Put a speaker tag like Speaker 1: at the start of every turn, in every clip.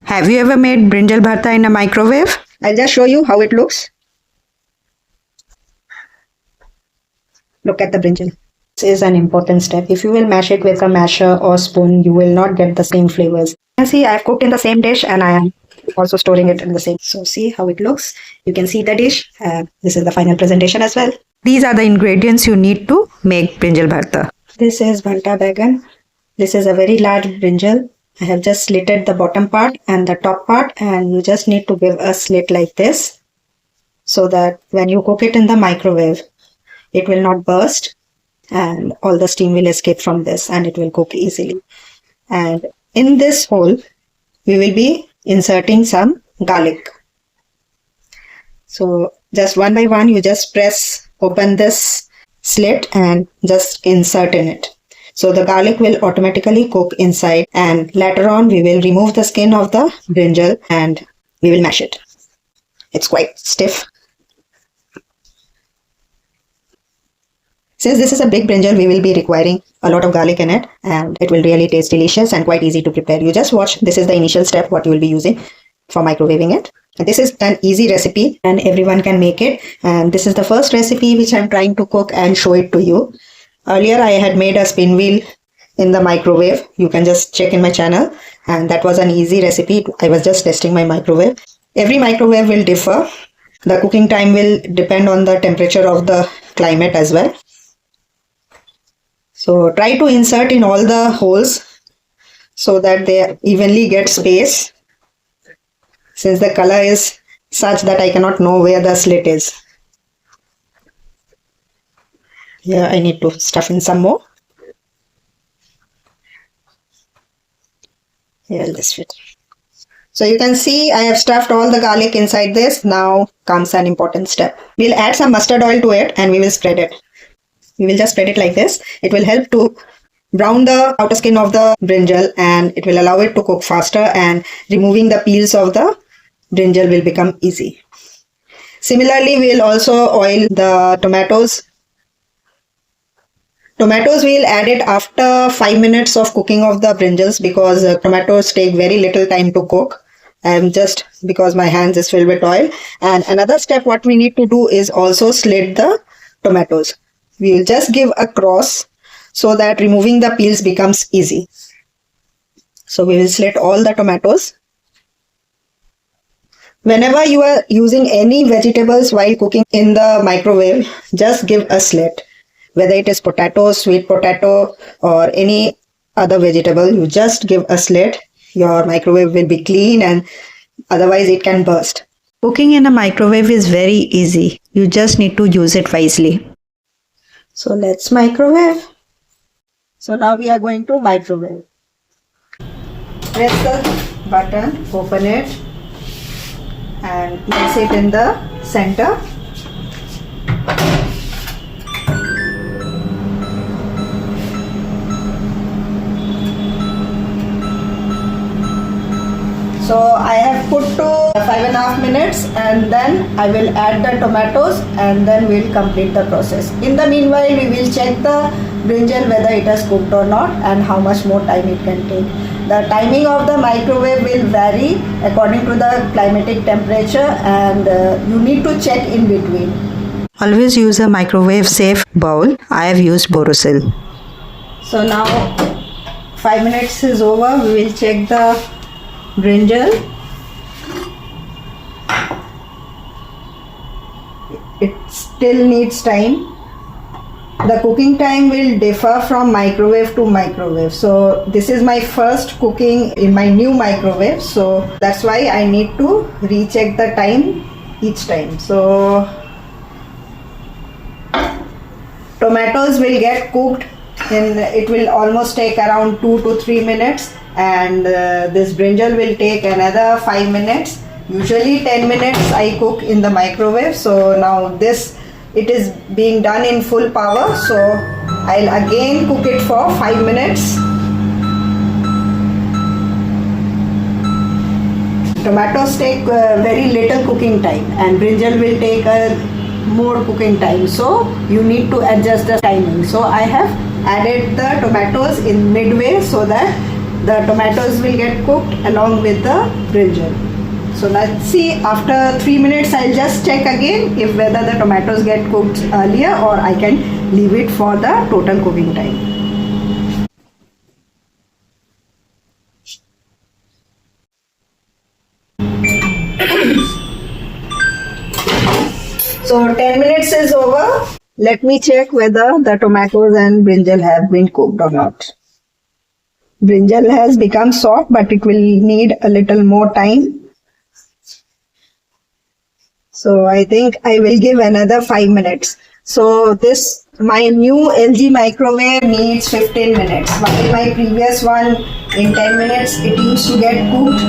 Speaker 1: Have you ever made Brinjal Bharta in a microwave?
Speaker 2: I'll just show you how it looks. Look at the brinjal. This is an important step. If you will mash it with a masher or spoon, you will not get the same flavors. You can see I've cooked in the same dish and I am also storing it in the same. So see how it looks. You can see the dish. This is the final presentation as well.
Speaker 1: These are the ingredients you need to make Brinjal Bharta.
Speaker 2: This is bhanta baigan. This is a very large brinjal. I have just slitted the bottom part and the top part, and you just need to give a slit like this so that when you cook it in the microwave, it will not burst and all the steam will escape from this and it will cook easily. And in this hole, we will be inserting some garlic. So just one by one, you just open this slit and just insert in it. So the garlic will automatically cook inside, and later on we will remove the skin of the brinjal and we will mash it. It's quite stiff. Since this is a big brinjal, we will be requiring a lot of garlic in it, and it will really taste delicious and quite easy to prepare. You just watch. This is the initial step what you will be using for microwaving it. And this is an easy recipe and everyone can make it. And this is the first recipe which I'm trying to cook and show it to you. Earlier I had made a spin wheel in the microwave. You can just check in my channel, and that was an easy recipe. I was just testing my microwave. Every microwave will differ. The cooking time will depend on the temperature of the climate as well. So try to insert in all the holes so that they evenly get space, since the color is such that I cannot know where the slit is. Here I need to stuff in some more. Here this fit. So you can see I have stuffed all the garlic inside this. Now comes an important step. We'll add some mustard oil to it and we will spread it. We will just spread it like this. It will help to brown the outer skin of the brinjal and it will allow it to cook faster, and removing the peels of the brinjal will become easy. Similarly, we will also oil the tomatoes. Tomatoes we will add it after 5 minutes of cooking of the brinjals, because tomatoes take very little time to cook. Just because my hands is filled with oil. And another step what we need to do is also slit the tomatoes. We will just give a cross so that removing the peels becomes easy. So we will slit all the tomatoes. Whenever you are using any vegetables while cooking in the microwave, just give a slit. Whether it is potato, sweet potato or any other vegetable, you just give a slit. Your microwave will be clean, and otherwise it can burst.
Speaker 1: Cooking in a microwave is very easy. You just need to use it wisely.
Speaker 2: So let's microwave. So now we are going to microwave. Press the button, open it and place it in the center. So I have put to 5.5 minutes, and then I will add the tomatoes and then we will complete the process. In the meanwhile, we will check the brinjal whether it has cooked or not and how much more time it can take. The timing of the microwave will vary according to the climatic temperature, and you need to check in between.
Speaker 1: Always use a microwave safe bowl. I have used Borosil.
Speaker 2: So now 5 minutes is over. We will check the brinjal. It still needs time. The cooking time will differ from microwave to microwave. So this is my first cooking in my new microwave, so that's why I need to recheck the time each time. So tomatoes will get cooked in, it will almost take around 2 to 3 minutes, and this brinjal will take another 5 minutes. Usually 10 minutes I cook in the microwave. So now it is being done in full power, so I'll again cook it for 5 minutes. Tomatoes take very little cooking time and brinjal will take more cooking time, so you need to adjust the timing. So I have added the tomatoes in midway so that the tomatoes will get cooked along with the brinjal. So let's see, after 3 minutes I'll just check again if whether the tomatoes get cooked earlier, or I can leave it for the total cooking time. So 10 minutes is over. Let me check whether the tomatoes and brinjal have been cooked or not. Brinjal has become soft, but it will need a little more time. So I think I will give another 5 minutes. So this, my new LG microwave needs 15 minutes. While my previous one in 10 minutes, it used to get cooked.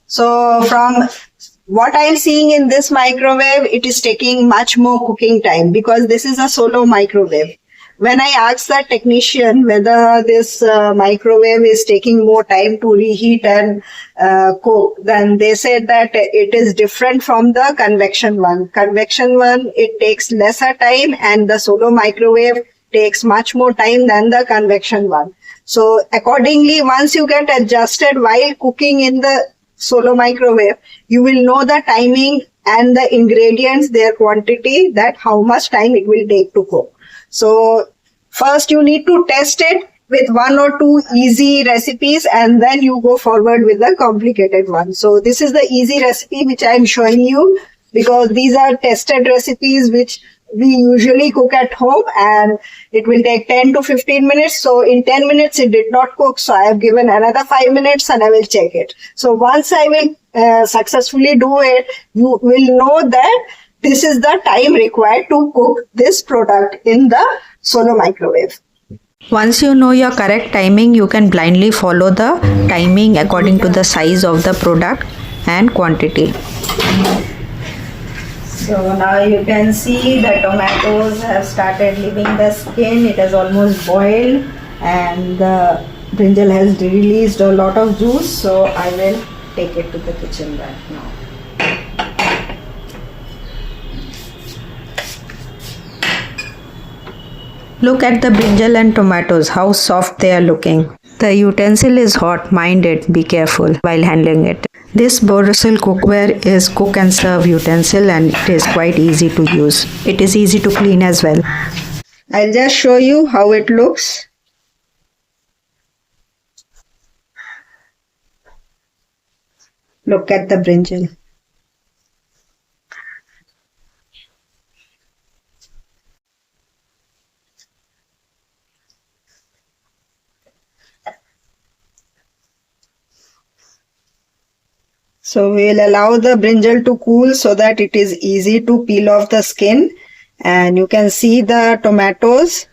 Speaker 2: So from what I'm seeing in this microwave, it is taking much more cooking time because this is a solo microwave. When I asked the technician whether this microwave is taking more time to reheat and cook, then they said that it is different from the convection one. Convection one, it takes lesser time, and the solo microwave takes much more time than the convection one. So accordingly, once you get adjusted while cooking in the solo microwave, you will know the timing and the ingredients, their quantity, that how much time it will take to cook. So first you need to test it with 1 or 2 easy recipes, and then you go forward with the complicated one. So this is the easy recipe which I am showing you, because these are tested recipes which we usually cook at home, and it will take 10 to 15 minutes. So in 10 minutes it did not cook, so I have given another 5 minutes and I will check it. So once I will successfully do it, you will know that this is the time required to cook this product in the solo microwave.
Speaker 1: Once you know your correct timing, you can blindly follow the timing according to the size of the product and quantity. So now you can see the tomatoes have started leaving the skin. It has almost boiled, and the brinjal has released a lot of juice. So I will take it to the kitchen right now. Look at the brinjal and tomatoes, how soft they are looking. The utensil is hot, mind it, be careful while handling it. This Borosil cookware is cook and serve utensil, and it is quite easy to use. It is easy to clean as well.
Speaker 2: I'll just show you how it looks. Look at the brinjal. So we'll allow the brinjal to cool so that it is easy to peel off the skin. And you can see the tomatoes.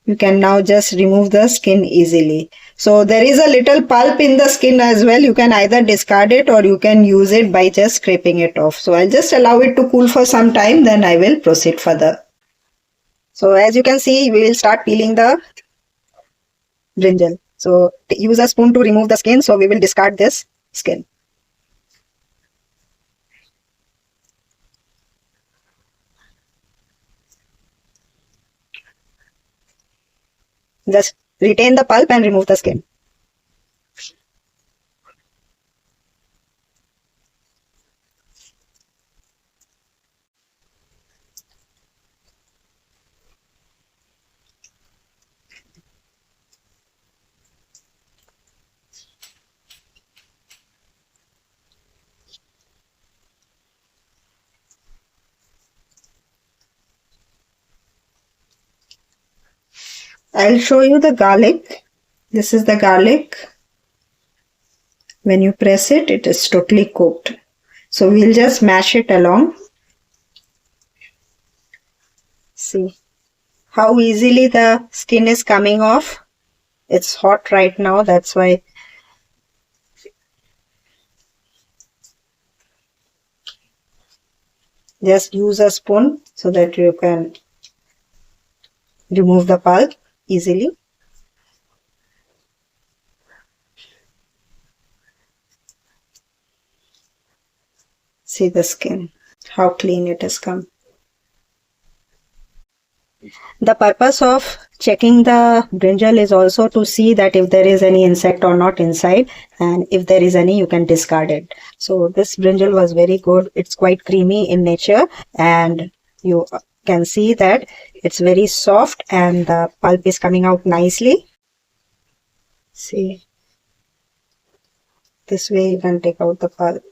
Speaker 2: You can now just remove the skin easily. So there is a little pulp in the skin as well. You can either discard it or you can use it by just scraping it off. So I'll just allow it to cool for some time, then I will proceed further. So as you can see, we will start peeling the brinjal. So use a spoon to remove the skin. So we will discard this skin. Just retain the pulp and remove the skin. I'll show you the garlic. This is the garlic. When you press it, it is totally cooked. So we'll just mash it along. See how easily the skin is coming off. It's hot right now, that's why. Just use a spoon so that you can remove the pulp easily. See the skin, how clean it has come. The purpose of checking the brinjal is also to see that if there is any insect or not inside, and if there is any, you can discard it. So this brinjal was very good. It's quite creamy in nature, and you can see that it's very soft and the pulp is coming out nicely. See, this way you can take out the pulp.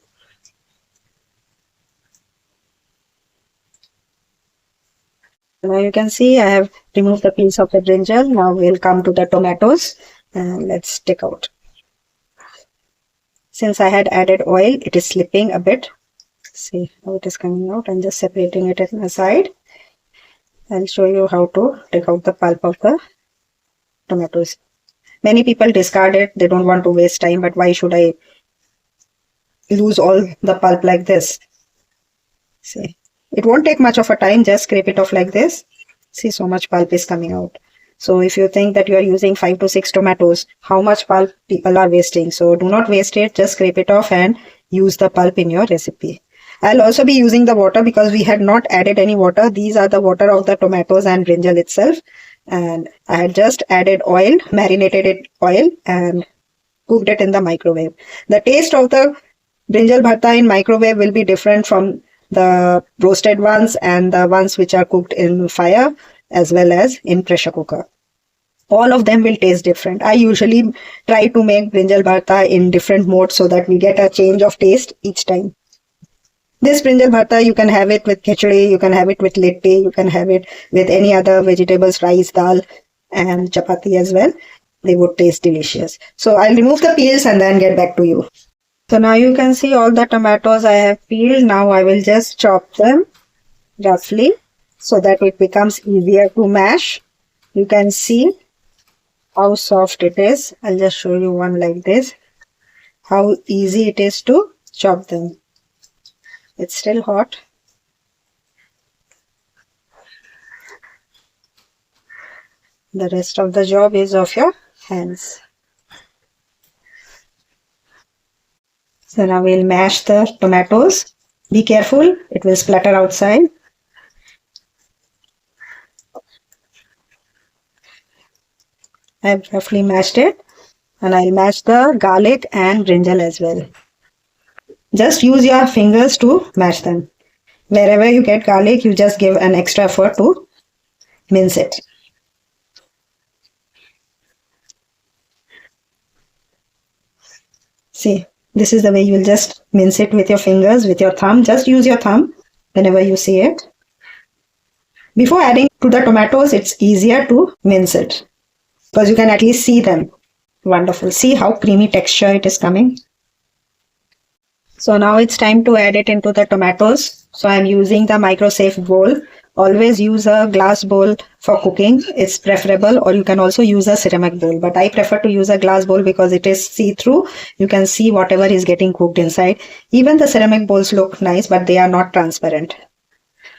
Speaker 2: Now you can see I have removed the peels of the brinjal. Now we'll come to the tomatoes and let's take out. Since I had added oil, it is slipping a bit. See how it is coming out. I'm just separating it at my side. I'll show you how to take out the pulp of the tomatoes. Many people discard it. They don't want to waste time, but why should I lose all the pulp like this? See, it won't take much of a time. Just scrape it off like this. See, so much pulp is coming out. So if you think that you are using 5 to 6 tomatoes, how much pulp people are wasting? So do not waste it. Just scrape it off and use the pulp in your recipe. I'll also be using the water because we had not added any water. These are the water of the tomatoes and brinjal itself. And I had just added oil, marinated it oil and cooked it in the microwave. The taste of the Brinjal Bharta in microwave will be different from the roasted ones and the ones which are cooked in fire as well as in pressure cooker. All of them will taste different. I usually try to make Brinjal Bharta in different modes so that we get a change of taste each time. This Brinjal Bharta, you can have it with khichdi, you can have it with litti, you can have it with any other vegetables, rice, dal and chapati as well. They would taste delicious. So I'll remove the peels and then get back to you. So now you can see all the tomatoes I have peeled. Now I will just chop them roughly so that it becomes easier to mash. You can see how soft it is. I'll just show you one like this. How easy it is to chop them. It's still hot. The rest of the job is of your hands. So now we'll mash the tomatoes. Be careful, it will splatter outside. I've roughly mashed it and I'll mash the garlic and brinjal as well. Just use your fingers to mash them. Wherever you get garlic, you just give an extra effort to mince it. See, this is the way you will just mince it with your fingers, with your thumb. Just use your thumb whenever you see it. Before adding to the tomatoes, it's easier to mince it because you can at least see them. Wonderful. See how creamy texture it is coming. So now it's time to add it into the tomatoes. So I'm using the micro-safe bowl. Always use a glass bowl for cooking. It's preferable, or you can also use a ceramic bowl. But I prefer to use a glass bowl because it is see-through. You can see whatever is getting cooked inside. Even the ceramic bowls look nice, but they are not transparent.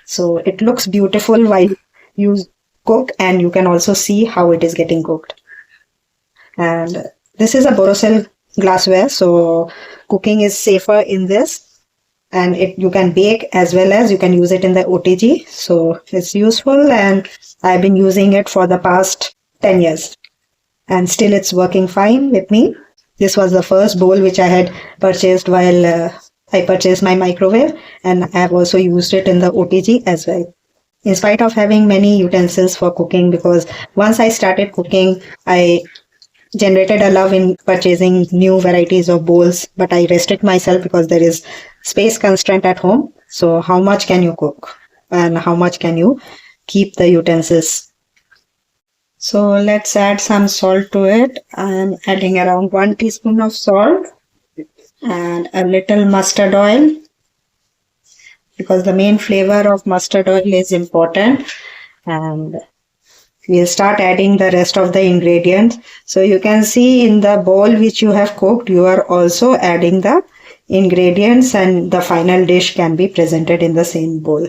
Speaker 2: So it looks beautiful while you cook, and you can also see how it is getting cooked. And this is a Borosel glassware, so cooking is safer in this, and you can bake as well as you can use it in the OTG. So it's useful, and I've been using it for the past 10 years and still it's working fine with me. This was the first bowl which I had purchased while I purchased my microwave, and I have also used it in the OTG as well. In spite of having many utensils for cooking, because once I started cooking, I generated a love in purchasing new varieties of bowls, but I restrict myself because there is space constraint at home. So how much can you cook and how much can you keep the utensils? So let's add some salt to it. I'm adding around 1 teaspoon of salt and a little mustard oil, because the main flavor of mustard oil is important. And we'll start adding the rest of the ingredients. So you can see in the bowl which you have cooked, you are also adding the ingredients, and the final dish can be presented in the same bowl.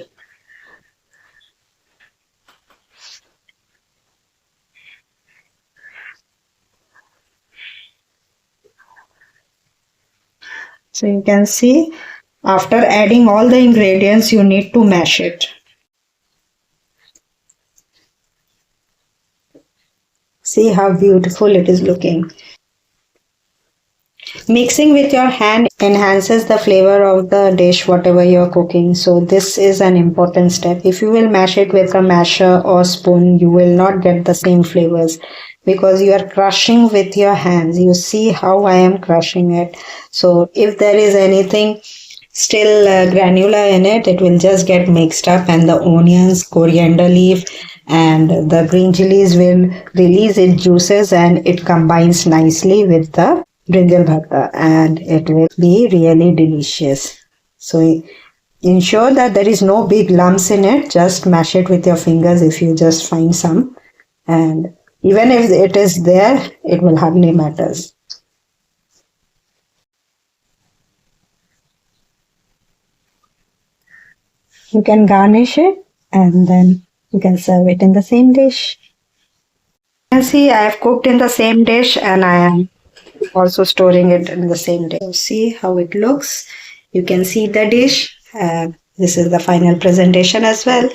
Speaker 2: So you can see after adding all the ingredients, you need to mash it.
Speaker 1: See how beautiful it is looking. Mixing with your hand enhances the flavor of the dish, whatever you're cooking. So this is an important step. If you will mash it with a masher or spoon, you will not get the same flavors because you are crushing with your hands. You see how I am crushing it. So if there is anything still granular in it, it will just get mixed up, and the onions, coriander leaf and the green chilies will release its juices, and it combines nicely with the brinjal bharta, and it will be really delicious. So ensure that there is no big lumps in it. Just mash it with your fingers if you just find some, and even if it is there, it will hardly matters. You can garnish it and then you can serve it in the same dish. You can see I have cooked in the same dish and I am also storing it in the same dish. So see how it looks. You can see the dish. This is the final presentation as well.